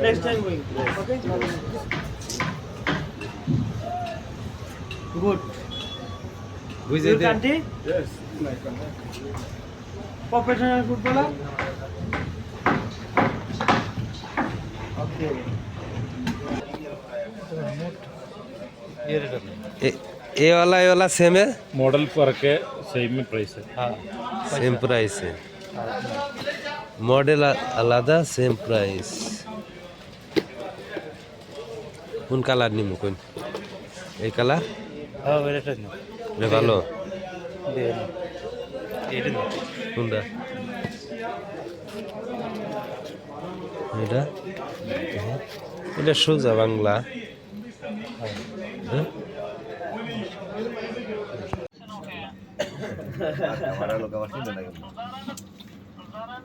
Next time going. Okay. Good. বুঝে Your they country? Yes, my country. Professional footballer? Okay. ये वाला same है model फर्क है सेम में प्राइस है सेम प्राइस है मॉडल আলাদা सेम प्राइस কোন কালার নিমু কোন এই colour Oh, wait a second. রে ভালো Eden. কোনটা এটা এটা সোজা বাংলা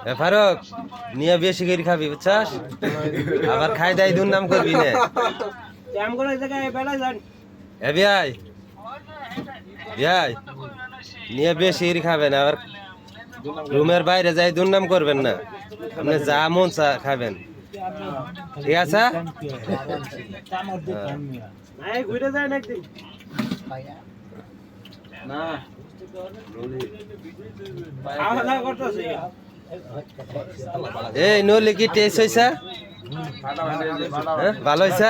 হ্যাঁ ফারুক নিয়ে বেশি করে খাবি বুঝছাস আবার খাই দাই দুর্নাম করবি না Jam karo এই জায়গায় বেলা যান। এ বিয়াই বিয়াই নিয়ে বেশি করে খাবেন আবার রুমের বাইরে যাই দুর্নাম করবেন না আপনি যা মন চা খাবেন ঠিক আছে নাই ঘুরে যায় না একদিন। না। খাওয়া দাওয়া করতেছে। এই নলি কি টেস্ট হয়েছে ভালো হয়েছে